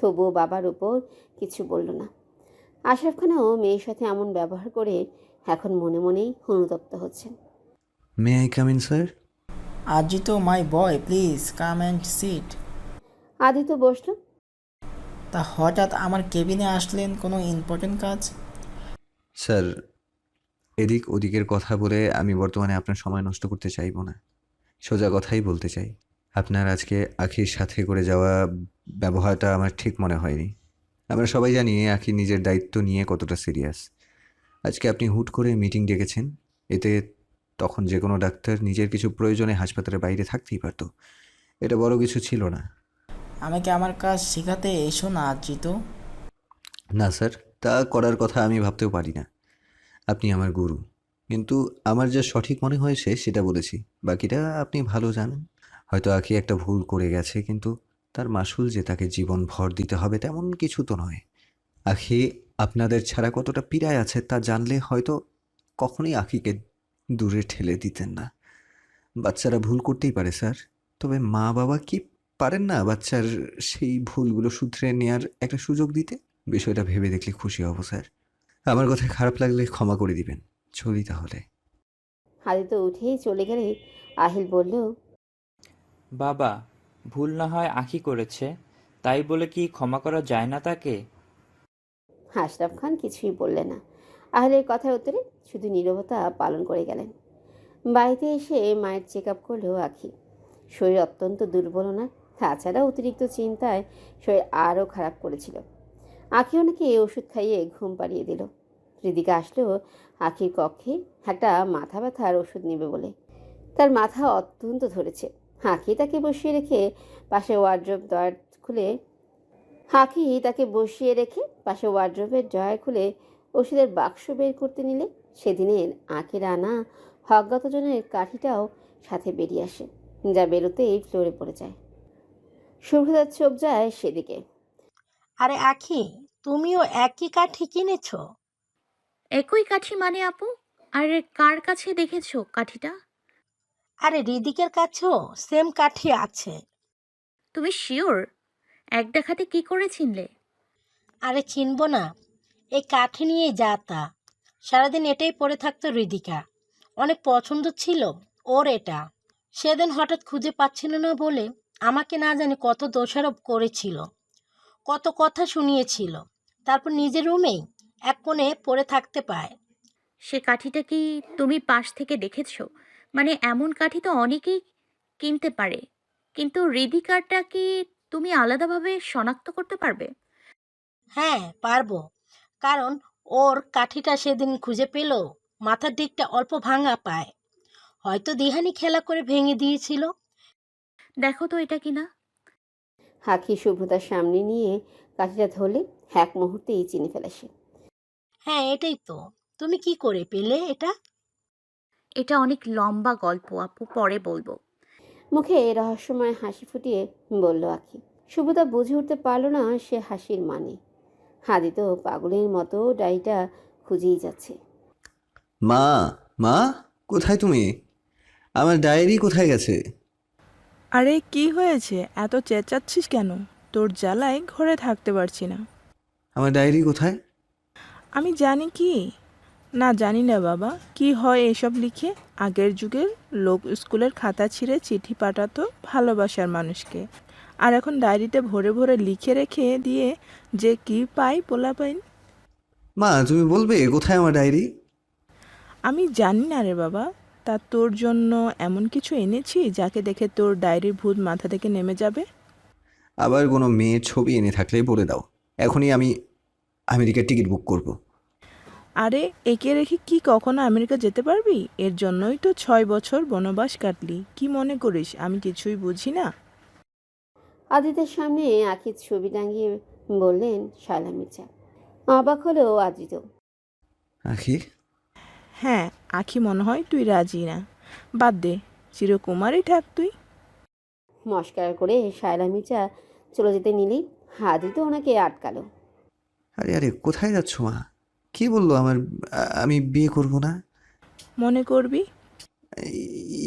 তবুও বাবার উপর কিছু বলল না। আশরাফ খানও মেয়ের সাথে এমন ব্যবহার করে এখন মনে মনেই অনুতপ্ত হচ্ছেন। May I come in sir? Ajito, my boy, please come and sit. Aditya বসল। তা হঠাৎ আমার কেবিনে আসলেন, কোনো ইম্পর্টেন্ট কাজ? স্যার, এদিক ওদিকের কথা বলে আমি বর্তমানে আপনার সময় নষ্ট করতে চাইব না। সোজা কথাই বলতে চাই। আপনার আজকে আখির সাথে করে যাওয়া ব্যবহারটা আমার ঠিক মনে হয়নি। আমরা সবাই জানি আখি নিজের দায়িত্ব নিয়ে কতটা সিরিয়াস। আজকে আপনি হুট করে মিটিং ডেকেছেন, এতে তখন যে কোনো ডাক্তার নিজের কিছু প্রয়োজনে হাসপাতালের বাইরে থাকতেই পারত। এটা বড় কিছু ছিল না। আমাকে আমার কাজ শেখাতে এসো না আজিতো। না স্যার, তা করার কথা আমি ভাবতেও পারি না। আপনি আমার গুরু, কিন্তু আমার যা সঠিক মনে হয়েছে সেটা বলেছি, বাকিটা আপনি ভালো জানেন। হয়তো আখি একটা ভুল করে গেছে, কিন্তু তার মাসুল যে তাকে জীবন ভর দিতে হবে তেমন কিছু তো নয়। আখি আপনাদের ছাড়া কতটা পীড়ায় আছে তা জানলে হয়তো কখনোই আখিকে দূরে ঠেলে দিতেন না। বাচ্চারা ভুল করতেই পারে স্যার, তবে মা বাবা কি পারেন না বাচ্চার সেই ভুলগুলো শুধরে নেওয়ার একটা সুযোগ দিতে? বিষয়টা ভেবে দেখলে খুশি হব স্যার। আমার কথায় খারাপ লাগলে ক্ষমা করে দিবেন। চলি তাহলে। আদিত্য উঠেই চলে গেলে আহিল বলল, বাবা, ভুল না হয় আঁখি করেছে, তাই বলে কি ক্ষমা করা যায় না তাকে? আশরাফ খান কিছুই বললেন না। আহিলের কথার উত্তরে শুধু নীরবতা পালন করে গেলেন। বাড়িতে এসে মায়ের চেক আপ করলো আখি। শরীর অত্যন্ত দুর্বল ওনার, তাছাড়া অতিরিক্ত চিন্তায় শরীর আরও খারাপ করেছিল। আখি ওনাকে ওষুধ খাইয়ে ঘুম পাড়িয়ে দিল। হৃদিকা আসলো আখির কক্ষে একটা মাথা ব্যথার ওষুধ নেবে বলে। তার মাথা অত্যন্ত ধরেছে। আখি তাকে বসিয়ে রেখে পাশে ওয়ার্ড্রোব ড্রয়ার খুলে পাশে ওয়ার্ড্রোবের ড্রয়ার খুলে ওষুধের বাক্স বের করতে নিলে সেদিনের আখের আনা অজ্ঞাতজনের কাঠিটাও সাথে বেরিয়ে আসে, যা বেরোতেই ফ্লোরে পড়ে যায়। শুভ্রতার চোখ যায় সেদিকে। আরে আখি, তুমিও একই কাঠি কিনেছো? একই কাঠি মানে আপু? আরে কার কাছে দেখেছো কাঠিটা? আরে রিদিকের কাছেও সেম কাঠি আছে। তুমি শিওর? এক দেখাতে কি করে চিনলে? আরে চিনবো না? এই কাঠি নিয়েই যা তা, সারাদিন এটাই পরে থাকতো রিদিকা। অনেক পছন্দ ছিল ওর এটা। সেদিন হঠাৎ খুঁজে পাচ্ছিল না বলে আমাকে না জানি কত দোষারোপ করেছিল, কত কথা শুনিয়েছিল। তারপর নিজের রুমেই এক কোণে পড়ে থাকতে পায়। সে কাঠিটা কি তুমি পাশ থেকে দেখেছো? মানে এমন কাঠি তো অনেকেই কিনতে পারে, কিন্তু রিধিকারটা কি তুমি আলাদাভাবে শনাক্ত করতে পারবে? হ্যাঁ পারবো, কারণ ওর কাঠিটা সেদিন খুঁজে পেল মাথার দিকটা অল্প ভাঙা পায়। হয়তো দিহানি খেলা করে ভেঙে দিয়েছিল। দেখো তো এটা কিনা। আখি শুভ্রতার সামনে নিয়ে কাঠিটা ধরলে এক মুহূর্তেই চিনে ফেলে সে। হ্যাঁ এটাই তো। তুমি কি করে পেলে এটা? এটা অনেক লম্বা গল্প আপু, পরে বলবো। মুখে রহস্যময় হাসি ফুটিয়ে বলল আখি। শুভ্রতা বুঝে উঠতে পারল না সে হাসির মানে। আদিত্য পাগলের মতো ডায়েরিটা খুঁজেই যাচ্ছে। মা, মা, কোথায় তুমি? আমার ডায়েরি কোথায় গেছে? আরে কি হয়েছে, এত চেঁচাচ্ছিস কেন? তোর জ্বালায় ঘরে থাকতে পারছি না। আমার ডায়েরি কোথায়? আমি জানি কি? না জানি না বাবা, কি হয় এসব লিখে? আগের যুগের লোক স্কুলের খাতা ছিঁড়ে চিঠি পাঠাতো ভালোবাসার মানুষকে, আর এখন ডায়েরিতে ভরে ভরে লিখে রেখে দিয়ে যে কি পাই পোলাপাইন। মা, তুমি বলবে কোথায় আমার ডায়েরি? আমি জানি না রে বাবা। তা তোর জন্য এমন কিছু এনেছি যাকে দেখে তোর ডায়েরির ভূত মাথা থেকে নেমে যাবে। আবার কোনো মেয়ের ছবি এনে থাকলে বলে দাও, এখনই আমি আমেরিকার টিকিট বুক করব। আরে একে রেখে কি কখনো আমেরিকা যেতে পারবি? এর জন্যই তো 6 বছর বনবাস কাটলি। কি মনে করিস আমি কিছুই বুঝি না? আদিত্যের সামনে আখির ছবি টাঙিয়ে বললেন শায়লা মির্জা। অবাক হলো আদিত্য। আখি, হ্যাঁ, আখি মনে হয় তুই রাজি না। বাদ দে, চিরকুমারই থাক তুই। মস্কার করে শায়লা মির্জা চলে যেতে নিলেই আদিত্য ওনাকে আটকালো। আরে আরে, কোথায় যাচ্ছ মা? কি বললো আমি বিয়ে করব না? মনে করবি?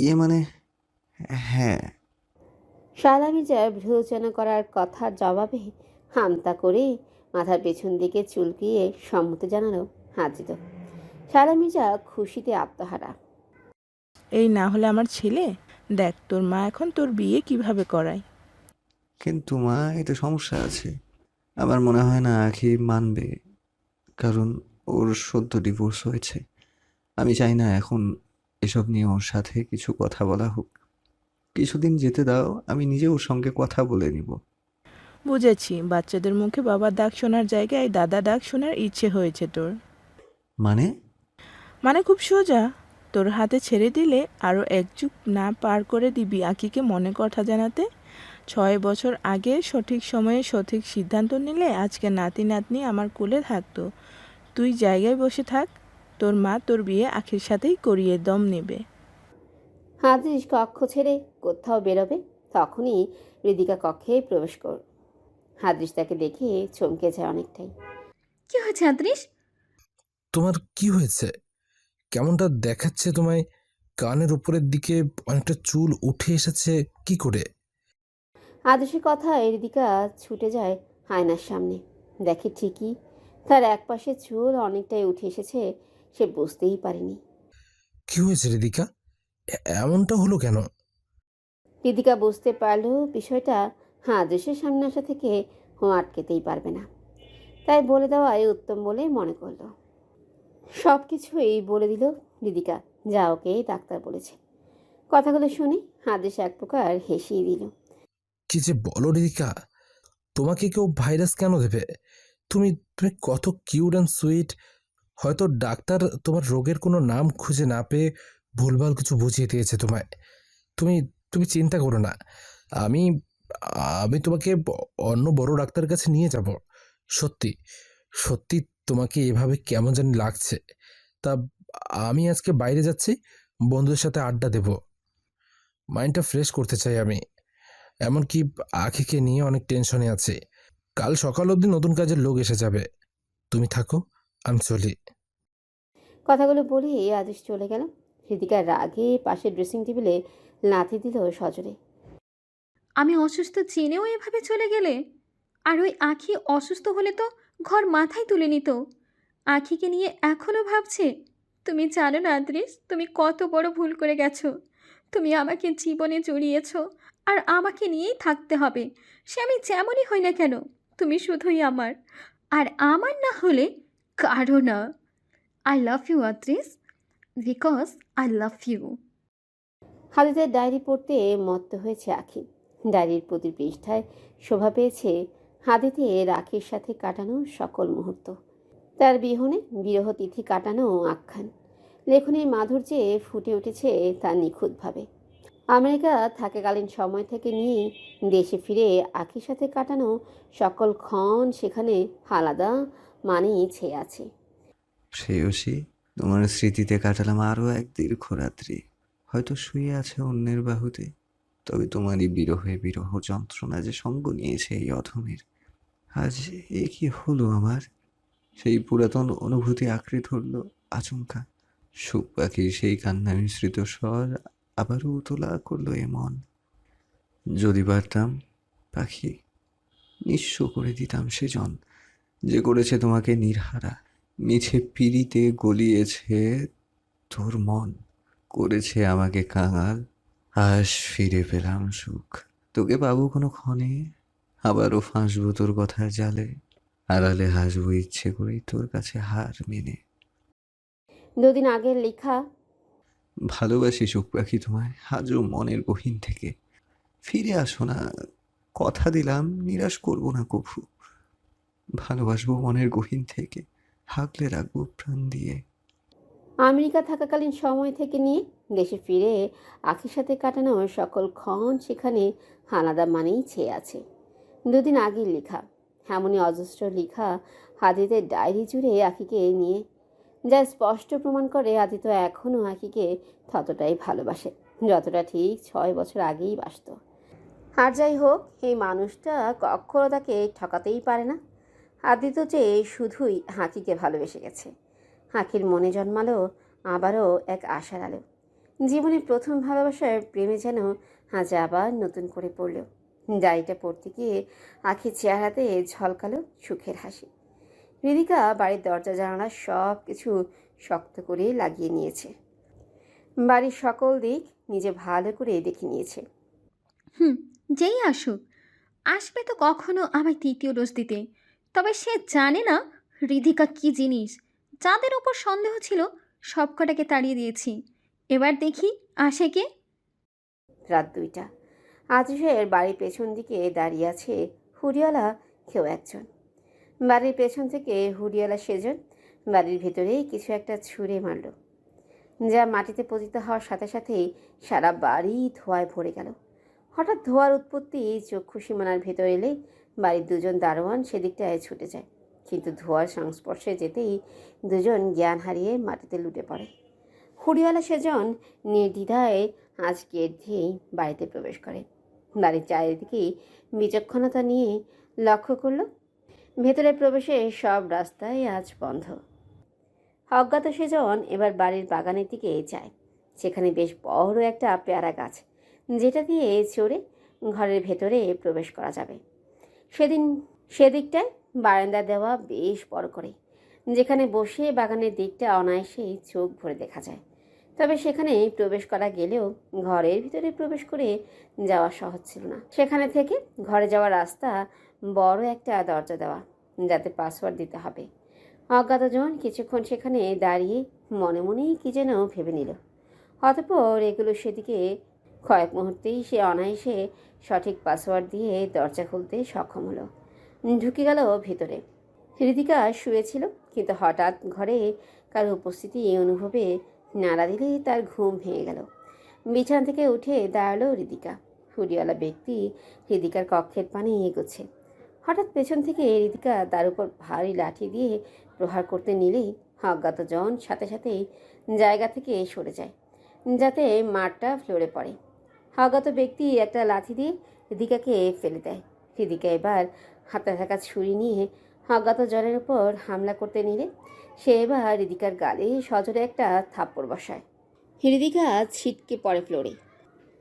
ইয়ে মানে, হ্যাঁ। শায়লা মির্জার ভ্রুচনা করার কথার জবাবে হামতা করে মাথার পেছন দিকে চুলকিয়ে সম্মতি জানালো হাজিত। সারা মির্জা খুশিতে আত্মহারা। এই না হলে আমার ছেলে, দেখ তোর মা এখন তোর বিয়ে কিভাবে করায়। কিন্তু মা, এটা সমস্যা আছে। আমার মনে হয় না আখি মানবে, কারণ ওর সদ্য ডিভোর্স হয়েছে। আমি চাই না এখন এসব নিয়ে ওর সাথে কিছু কথা বলা হোক। কিছুদিন যেতে দাও, আমি নিজে ওর সঙ্গে কথা বলে নিব। বুঝেছি, বাচ্চাদের মুখে বাবার ডাক শোনার জায়গায় দাদা ডাক শোনার ইচ্ছে হয়েছে তোর। মানে? মানে খুব সোজা, তোর হাতে ছেড়ে দিলে আরও এক যুগ না পার করে দিবি আকিকে মনে কথা জানাতে। 6 বছর আগে সঠিক সময়ে সঠিক সিদ্ধান্ত নিলে আজকে নাতি নাতনি আমার কোলে থাকতো। তুই জায়গায় বসে থাক, তোর মা তোর বিয়ে আখির সাথেই করিয়ে দম নেবে। হাদিস কক্ষ ছেড়ে কোথাও বেরোবে, তখনই হৃদিকা কক্ষে প্রবেশ কর। হাদিস তাকে দেখে চমকে যায় অনেকটাই। কি হয়েছে আদ্রিস? তোমার কি হয়েছে? কেমনটা দেখাচ্ছে তোমায়? কানের উপরের দিকে অনেকটা চুল উঠে এসেছে কি করে? আদেশের কথায় হৃদিকা ছুটে যায় আয়নার সামনে। দেখে ঠিকই তার একপাশে চুল অনেকটাই উঠে এসেছে। সে বুঝতেই পারেনি। কি হয়েছে রিদিকা? এমনটা হলো কেন? হৃদিকা বুঝতে পারল বিষয়টা আদেশের সামনে আসা থেকে ও আটকেতেই পারবে না, তাই বলে দেওয়াই উত্তম বলে মনে করল। সব কিছুই বলে দিল হৃদিকা, যা ওকে ডাক্তার বলেছে। কথাগুলো শুনে আদেশ এক প্রকার হেসেই দিল। কি যে বলো রিদিকা, তোমাকে কেউ ভাইরাস কেন দেবে? তুমি তুমি কত কিউট অ্যান্ড সুইট। হয়তো ডাক্তার তোমার রোগের কোনো নাম খুঁজে না পেয়ে ভুলভাল কিছু বুঝিয়ে দিয়েছে তোমায়। তুমি তুমি চিন্তা করো না। আমি আমি তোমাকে অন্য বড় ডাক্তারের কাছে নিয়ে যাব। সত্যি সত্যি তোমাকে এভাবে কেমন জানি লাগছে। তা আমি আজকে বাইরে যাচ্ছি, বন্ধুদের সাথে আড্ডা দেব। মাইন্ডটা ফ্রেশ করতে চাই আমি। এমনকি আখিকে নিয়ে অনেক টেনশনে আছে। কাল সকাল অবধি নতুন কাজের লোক এসে যাবে। তুমি থাকো, আমি চলি। কথাগুলো বলে আদেশ চলে গেল। হৃদিকার রাগে পাশের ড্রেসিং টেবিলে লাথি দিল সজোরে। আমি অসুস্থ জেনেও এভাবে চলে গেলে? আর ওই আখি অসুস্থ হলে তো ঘর মাথায় তুলে নিত। আখিকে নিয়ে এখনও ভাবছে। তুমি জানো না আদ্রিস, তুমি কত বড় ভুল করে গেছো। তুমি আমাকে জীবনে জড়িয়েছো, আর আমাকে নিয়েই থাকতে হবে, সে আমি যেমনই হই না কেন। তুমি শুধুই আমার, আর আমার না হলে কারো না। I love you Adris, because I love you. হাদিতে ডায়েরি পড়তে মত্ত হয়েছে আখি। ডায়েরির প্রতি পৃষ্ঠায় শোভা পেয়েছে হাদিতে রাখির সাথে কাটানো সকল মুহূর্ত, তার বিহনে বিরহ তিথি কাটানো আখ্যান। লেখনীর মাধুর্যে ফুটে উঠেছে তা নিখুঁতভাবে। আমেরিকা থাকাকালীন সময় থেকে নিয়ে দেশে ফিরে আখির সাথে কাটানো সকল ক্ষণ সেখানে আলাদা মানেই ছেয়ে আছে। শ্রেয়সী, তোমার স্মৃতিতে কাটালাম আরও এক দীর্ঘ রাত্রি। হয়তো শুয়ে আছে অন্যের বাহুতে, তবে তোমারই বিরহে বিরহ যন্ত্রণা যে সঙ্গ নিয়েছে এই অধমের। আজ এ কি হলো আমার? সেই পুরাতন অনুভূতি আঁকড়ে ধরল আচমকা। সুখ পাখির সেই কান্না মিশ্রিত স্বর আবারও উতলা করলো এ মন। যদি পারতাম পাখি, নিঃস্ব করে দিতাম সেজন যে করেছে তোমাকে নির্হারা। মিছে পিড়িতে গলিয়েছে তোর মন, করেছে আমাকে কাঙাল। আজ ফিরে পেলাম সুখ, তোকে পাবো কোনো ক্ষণে। আবারও ফাঁসবো তোর কথার জালে, আড়ালে হাসবো ইচ্ছে করেই তোর কাছে হার মেনে। 2 দিন আগের লেখা। ভালোবাসি সুখ পাখি তোমায় আজও মনের গহীন থেকে। ফিরে আসো না, কথা দিলাম নিরাশ করবো না কভু। ভালোবাসবো মনের গহীন থেকে, হাগলে রাখবো প্রাণ দিয়ে। আমেরিকা থাকাকালীন সময় থেকে নিয়ে দেশে ফিরে আখির সাথে কাটানো সকল ক্ষণ সেখানে আলাদা মানেই ছেয়ে আছে। 2 দিন আগের লেখা, এমনই অজস্র লেখা হাদিতের ডায়েরি জুড়ে আখিকে নিয়ে, যা স্পষ্ট প্রমাণ করে আদিত এখনও আখিকে ততটাই ভালোবাসে যতটা ঠিক 6 বছর আগেই বাসত। আর যাই হোক, এই মানুষটা কখনো তাকে ঠকাতেই পারে না। আদিত যে শুধুই আখিকে ভালোবেসে গেছে। আখির মনে জন্মালো আবারও এক আশার আলো। জীবনের প্রথম ভালোবাসার প্রেমে যেন আজ আবার নতুন করে পড়ল। ডায়েরিটা পড়তে গিয়ে আখির চেহারাতে ঝলকালো সুখের হাসি। হৃদিকা বাড়ির দরজা জানালা সব কিছু শক্ত করে লাগিয়ে নিয়েছে। বাড়ির সকল দিক নিজে ভালো করে দেখে নিয়েছে। যেই আসুক, আসবে তো কখনো আমায় তৃতীয় ডোজ দিতে। তবে সে জানে না রিধিকা কি জিনিস। যাদের ওপর সন্দেহ ছিল সবকটাকে তাড়িয়ে দিয়েছি। এবার দেখি আসে কে। রাত 2টা। আতিশের বাড়ির পেছন দিকে দাঁড়িয়ে আছে হুডিওয়ালা কেউ একজন। বাড়ির পেছন থেকে হুডিওয়ালা সেজন বাড়ির ভেতরে কিছু একটা ছুঁড়ে মারল, যা মাটিতে পতিত হওয়ার সাথে সাথেই সারা বাড়ি ধোঁয়ায় ভরে গেল। হঠাৎ ধোঁয়ার উৎপত্তি চক্ষু সীমানার ভেতর এলে বাড়ির দুজন দারোয়ান সেদিকটায় ছুটে যায়, কিন্তু ধোঁয়ার সংস্পর্শে যেতেই দুজন জ্ঞান হারিয়ে মাটিতে লুটে পড়ে। হুডিওয়ালা সেজন নির্দ্বিধায় আজ গেট দিয়েই বাড়িতে প্রবেশ করে। বাড়ির চারিদিকেই বিচক্ষণতা নিয়ে লক্ষ্য করল, ভেতরে প্রবেশে সব রাস্তাই আজ বন্ধ। অজ্ঞাত সেজন এবার বাড়ির বাগানের দিকে যায়, সেখানে বেশ বড় একটা পেয়ারা গাছ, যেটা দিয়ে চড়ে ঘরের ভেতরে প্রবেশ করা যাবে। সেদিকটায় বারান্দা দেওয়া বেশ বড় করে, যেখানে বসে বাগানের দিকটা অনায়াসেই চোখ ভরে দেখা যায়। তবে সেখানে প্রবেশ করা গেলেও ঘরের ভিতরে প্রবেশ করে যাওয়া সহজ ছিল না। সেখানে থেকে ঘরে যাওয়ার রাস্তা বড় একটা দরজা দেওয়া, যাতে পাসওয়ার্ড দিতে হবে। অজ্ঞাতজন কিছুক্ষণ সেখানে দাঁড়িয়ে মনে মনেই কি যেন ভেবে নিল। অতঃপর এগুলো সেদিকে কয়েক মুহূর্তেই সে অনায়াসে সঠিক পাসওয়ার্ড দিয়ে দরজা খুলতে সক্ষম হলো। ঢুকে গেল ভেতরে। হৃদিকা শুয়েছিল, কিন্তু হঠাৎ ঘরে কারো উপস্থিতি অনুভবে নাড়া দিলে তার ঘুম ভেঙে গেল। বিছানা থেকে উঠে দাঁড়ালো হৃদিকা। হুডিওয়ালা ব্যক্তি হৃদিকার কক্ষের পানে এগোচ্ছে। হঠাৎ পেছন থেকে হৃদিকা তার উপর ভারী লাঠি দিয়ে প্রহার করতে নিলেই অজ্ঞাতজন সাথে সাথেই জায়গা থেকে সরে যায়, যাতে মারটা ফ্লোরে পড়ে। অজ্ঞাত ব্যক্তি একটা লাঠি দিয়ে হৃদিকাকে ফেলে দেয়। হৃদিকা এবার হাতে থাকা ছুরি নিয়ে অজ্ঞাত জনের উপর হামলা করতে নিলে সে এবার হৃদিকার গালে সজোরে একটা থাপ্পড় বসায়। হৃদিকা ছিটকে পড়ে ফ্লোরে।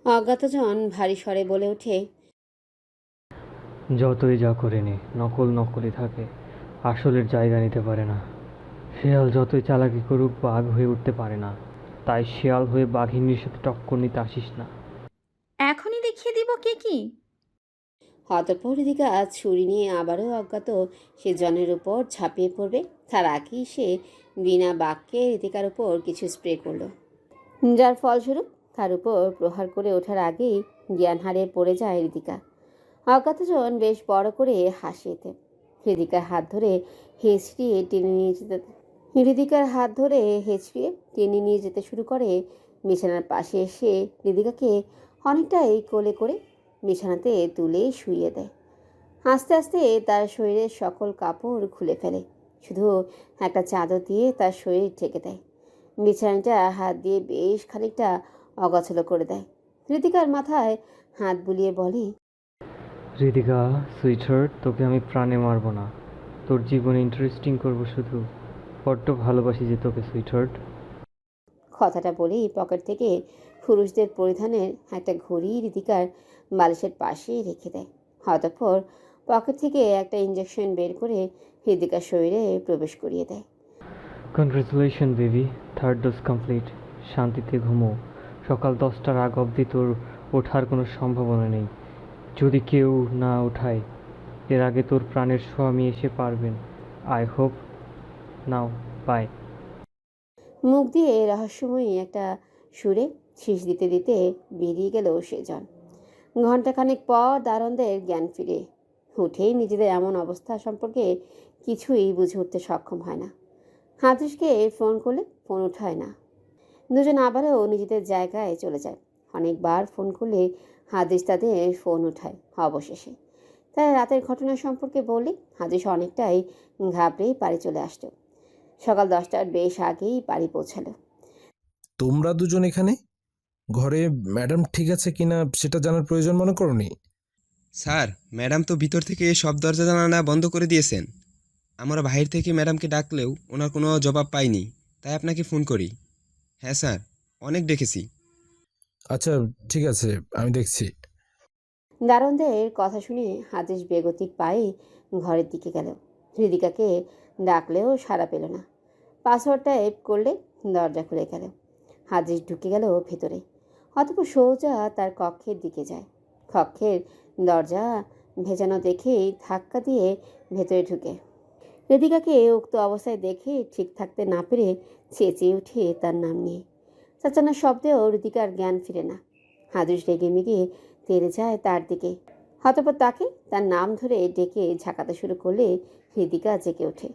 অজ্ঞাতজন ভারী স্বরে বলে ওঠে, যতই যা করে নে, নকল নকলই থাকে, আসলের জায়গা নিতে পারে না। শেয়াল যতই চালাকি করুক বাঘ হয়ে উঠতে পারে না, তাই শেয়াল হয়ে বাঘিনীর সাথে টক্কর নিতে আসিস না। এখনই দেখিয়ে দিব কে কি। অতঃপর হৃদিকা ছুরি নিয়ে আবারও অজ্ঞাত সে জনের উপর ঝাঁপিয়ে পড়বে। তার আগেই সে বিনা বাক্যে হৃদিকার উপর কিছু স্প্রে করলো, যার ফলস্বরূপ তার উপর প্রহার করে ওঠার আগেই জ্ঞান হারিয়ে পড়ে যায় হৃদিকা। অজ্ঞাতজন বেশ বড় করে হাসি এতে। হৃদিকার হাত ধরে হেঁচড়িয়ে টেনে নিয়ে যেতে শুরু করে। বিছানার পাশে এসে হৃদিকাকে অনেকটাই কোলে করে বিছানাতে তুলে শুইয়ে দেয়। আস্তে আস্তে তার শরীরের সকল কাপড় খুলে ফেলে, শুধু একটা চাদর দিয়ে তার শরীর ঢেকে দেয়। বিছানাটা হাত দিয়ে বেশ খানিকটা অগোছালো করে দেয়। হৃদিকার মাথায় হাত বুলিয়ে বলে, রিদিকা সুইটহার্ট, তোকে আমি প্রাণে মারবো না, তোর জীবন ইন্টারেস্টিং করবো শুধু। বড্ড ভালোবাসি যে তোকে সুইটহার্ট। কথাটা বলেই পকেট থেকে পুরুষদের পরিধানের একটা ঘড়ি হৃদিকার বালিশের পাশে রেখে দেয়। অতঃপর পকেট থেকে একটা ইঞ্জেকশন বের করে হৃদিকার শরীরে প্রবেশ করিয়ে দেয়। Congratulation baby, 3rd dose complete. শান্তিতে ঘুমো। সকাল 10টার আগ অবধি তোর ওঠার কোনো সম্ভাবনা নেই। যদি কেউ না ওঠায় এর আগে তোর প্রাণের স্বামী এসে পারবেন। I hope. Now bye. মুখ দিয়ে রহস্যময়ী একটা সুরে শীষ দিতে দিতে বেরিয়ে গেল সেজন। ঘণ্টাখানেক পর দারোয়ানদের জ্ঞান ফিরে উঠেই নিজেদের এমন অবস্থা সম্পর্কে কিছুই বুঝে উঠতে সক্ষম হয় না। হাদিসকে ফোন করলে ফোন ওঠায় না। দুজন আবারও নিজেদের জায়গায় চলে যায়। অনেকবার ফোন করলে হাদিস তাদের ফোন ওঠায়। অবশেষে তারা রাতের ঘটনা সম্পর্কে বললে হাদিস অনেকটাই ঘাবড়ে বাড়ি চলে আসতো। সকাল 10টার বেশ আগেই বাড়ি পৌঁছালো। তোমরা দুজন এখানে? ঘরে ম্যাডাম ঠিক আছে কিনা সেটা জানার প্রয়োজন মনে করোনি? স্যার, ম্যাডাম তো ভিতর থেকে সব দরজা জানালা বন্ধ করে দিয়েছেন। আমরা বাহির থেকে ম্যাডামকে ডাকলেও ওনার কোনো জবাব পাইনি, তাই আপনাকে ফোন করি। হ্যাঁ স্যার, অনেক ডেকেছি। আচ্ছা ঠিক আছে, আমি দেখছি। দারোয়ানদের কথা শুনে হাদিস বেগতিক পায়ে ঘরের দিকে গেল। হৃদিকাকে ডাকলেও সাড়া পেল না। পাসওয়ার্ড টাইপ করলে দরজা খুলে গেল। হাদিস ঢুকে গেল ভেতরে। অতঃপর সোজা তার কক্ষের দিকে যায়। কক্ষের দরজা ভেজানো দেখেই ধাক্কা দিয়ে ভেতরে ঢুকে। হৃদিকাকে উক্ত অবস্থায় দেখে ঠিক থাকতে না পেরে চেঁচিয়ে উঠে তার নাম নিয়ে। চাচানোর শব্দেও হৃদিকার জ্ঞান ফিরে না। হাদিস রেগে মেগে তেড়ে যায় তার দিকে। অতঃপর তাকে তার নাম ধরে ডেকে ঝাঁকাতে শুরু করলে হৃদিকা জেগে ওঠে।